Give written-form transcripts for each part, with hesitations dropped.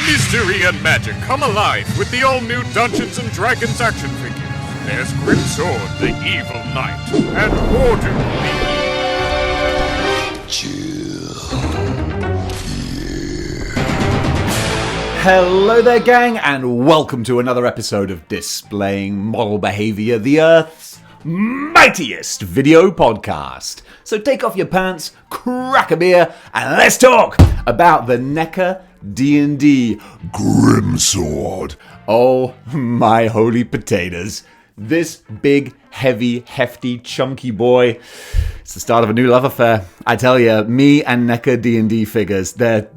Mystery and magic come alive with the all-new Dungeons & Dragons action figures. There's Grimsword, the evil knight, and Warduke, the Chill. Hello there, gang, and welcome to another episode of Displaying-Model-Behaviour, the Earth's mightiest video podcast. So take off your pants, crack a beer, and let's talk about the Neca D&D Grimsword. Oh my holy potatoes. This big, heavy, hefty, chunky boy, it's the start of a new love affair. I tell you, me and Neca D&D figures, they're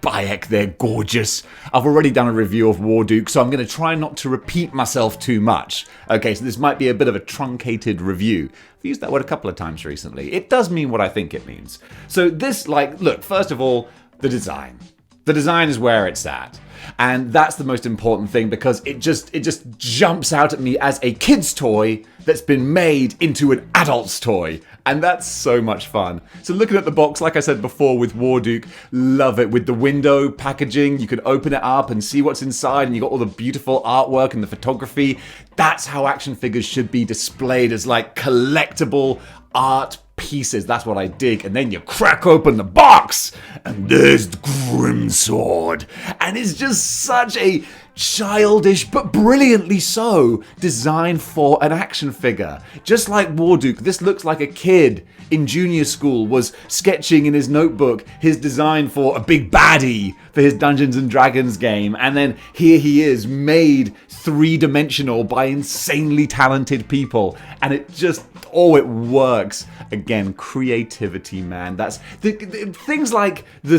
Bayek, they're gorgeous. I've already done a review of Warduke, so I'm going to try not to repeat myself too much. Okay, so this might be a bit of a truncated review. I've used that word a couple of times recently. It does mean what I think it means. So this, look, first of all, the design. The design is where it's at. And that's the most important thing because it just jumps out at me as a kid's toy that's been made into an adult's toy. And that's so much fun. So looking at the box, like I said before with Warduke, love it. With the window packaging, you can open it up and see what's inside and you got all the beautiful artwork and the photography. That's how action figures should be displayed, as like collectible art pieces. That's what I dig. And then you crack open the box and there's the Grimsword. And it's just such a childish, but brilliantly so, design for an action figure. Just like Warduke, this looks like a kid in junior school was sketching in his notebook his design for a big baddie for his Dungeons & Dragons game. And then here he is, made three-dimensional by insanely talented people. And it just, it works. Again, creativity, man. That's the things like the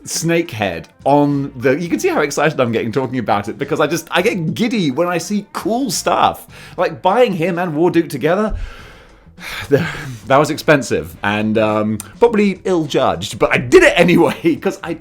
snake head on the. You can see how excited I'm getting talking about it because I get giddy when I see cool stuff. Like buying him and Warduke together. That was expensive and probably ill-judged, but I did it anyway because I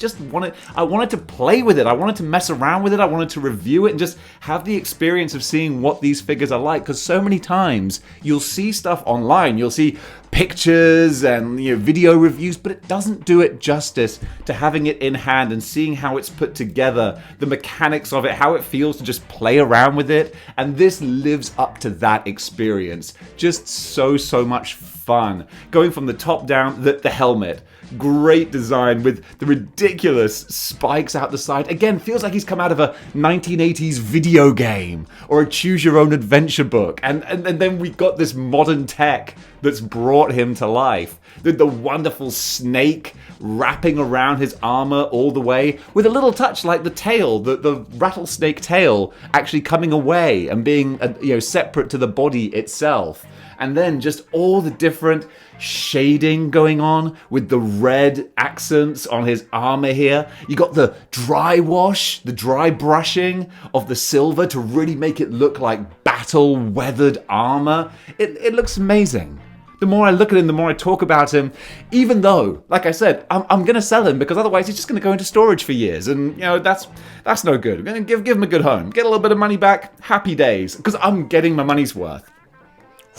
wanted to play with it. I wanted to mess around with it. I wanted to review it and just have the experience of seeing what these figures are like. Because so many times you'll see stuff online, you'll see pictures and video reviews, but it doesn't do it justice to having it in hand and seeing how it's put together, the mechanics of it, how it feels to just play around with it. And this lives up to that experience. Just so much fun. Going from the top down, the helmet. Great design with the ridiculous spikes out the side. Again, feels like he's come out of a 1980s video game or a choose-your-own-adventure book. And then we got this modern tech that's brought him to life. The wonderful snake wrapping around his armor all the way with a little touch like the tail, the rattlesnake tail actually coming away and being separate to the body itself. And then just all the different shading going on with the red accents on his armor here. You got the dry wash, the dry brushing of the silver to really make it look like battle-weathered armor. It looks amazing. The more I look at him, the more I talk about him, even though, like I said, I'm going to sell him because otherwise he's just going to go into storage for years. And, that's no good. I'm going to give him a good home. Get a little bit of money back. Happy days. Because I'm getting my money's worth.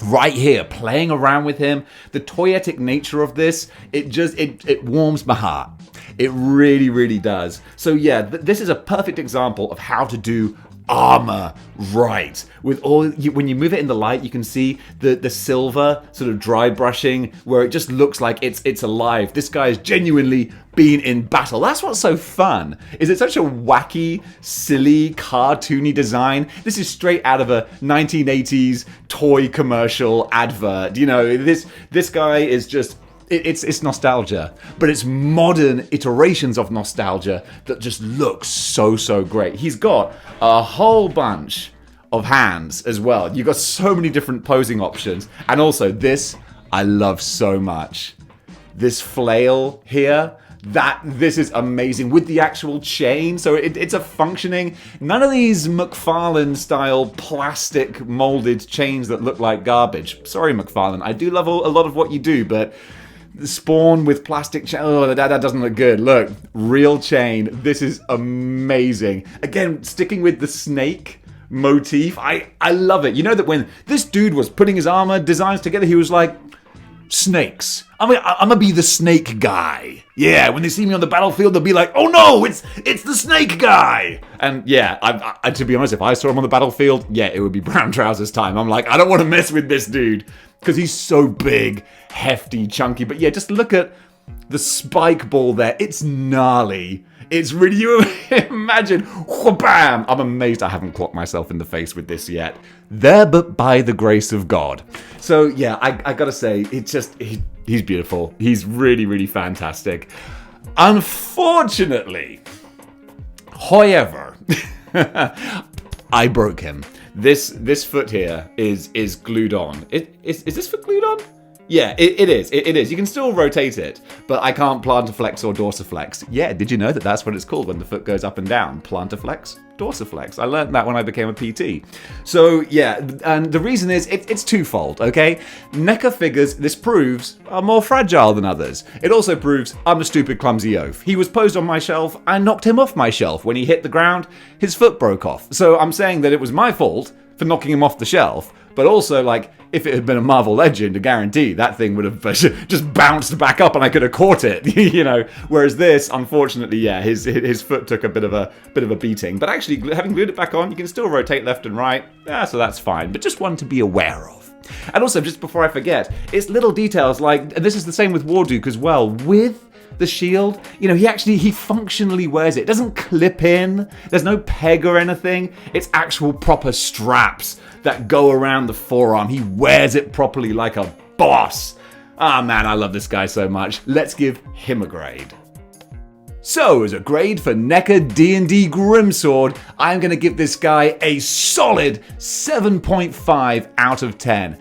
Right here, playing around with him, the toyetic nature of this, it warms my heart. It really, really does. So yeah, this is a perfect example of how to do armor right. With when you move it in the light, you can see the silver sort of dry brushing where it just looks like it's alive. This guy is genuinely been in battle. That's what's so fun. Is it such a wacky, silly, cartoony design? This is straight out of a 1980s toy commercial advert. This guy is just. It's nostalgia, but it's modern iterations of nostalgia that just look so great. He's got a whole bunch of hands as well. You've got so many different posing options. And also this, I love so much. This flail here, this is amazing with the actual chain. So it's a functioning, none of these McFarlane style plastic molded chains that look like garbage. Sorry, McFarlane, I do love a lot of what you do, but the Spawn with plastic chain, that doesn't look good. Look, real chain. This is amazing. Again, sticking with the snake motif, I love it. You know that when this dude was putting his armor designs together, he was like, snakes. I'm gonna be the snake guy. Yeah, when they see me on the battlefield, they'll be like, "Oh no, it's the snake guy!" And yeah, I to be honest, if I saw him on the battlefield, yeah, it would be brown trousers time. I'm like, I don't want to mess with this dude because he's so big, hefty, chunky. But yeah, just look at the spike ball there. It's gnarly. It's really, you imagine, wha-bam! I'm amazed I haven't clocked myself in the face with this yet. There but by the grace of God. So yeah, I gotta say, it's just, he's beautiful. He's really, really fantastic. Unfortunately, however, I broke him. This foot here is glued on. Is this foot glued on? Yeah, it is. It is. You can still rotate it, but I can't plantarflex or dorsiflex. Yeah, did you know that that's what it's called when the foot goes up and down? Plantarflex, dorsiflex. I learned that when I became a PT. So yeah, and the reason is it's twofold, okay? Neca figures, this proves, are more fragile than others. It also proves I'm a stupid, clumsy oaf. He was posed on my shelf, I knocked him off my shelf. When he hit the ground, his foot broke off. So I'm saying that it was my fault for knocking him off the shelf, but also, like, if it had been a Marvel Legend, I guarantee that thing would have just bounced back up and I could have caught it, you know. Whereas this, unfortunately, yeah, his foot took a bit of a beating. But actually, having glued it back on, you can still rotate left and right. Yeah, so that's fine. But just one to be aware of. And also, just before I forget, it's little details like, and this is the same with Warduke as well, with the shield, you know, he functionally wears it. It doesn't clip in. There's no peg or anything. It's actual proper straps that go around the forearm. He wears it properly like a boss. Ah, man, I love this guy so much. Let's give him a grade. So, as a grade for Neca D&D Grimsword, I'm going to give this guy a solid 7.5 out of 10.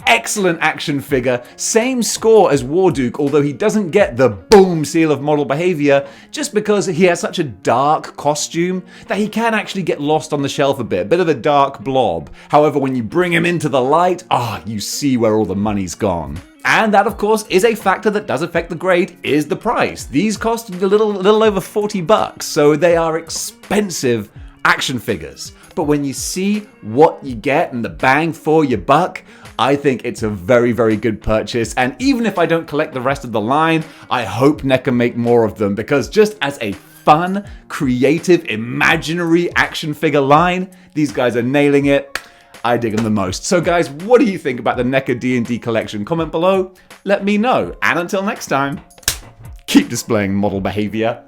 Excellent action figure, same score as Warduke, although he doesn't get the boom seal of model behavior just because he has such a dark costume that he can actually get lost on the shelf a bit of a dark blob. However, when you bring him into the light, you see where all the money's gone. And that, of course, is a factor that does affect the grade, is the price. These cost a little over $40, so they are expensive action figures. But when you see what you get and the bang for your buck, I think it's a very, very good purchase. And even if I don't collect the rest of the line, I hope Neca make more of them, because just as a fun, creative, imaginary action figure line, these guys are nailing it. I dig them the most. So guys, what do you think about the Neca D&D collection? Comment below, let me know. And until next time, keep displaying model behavior.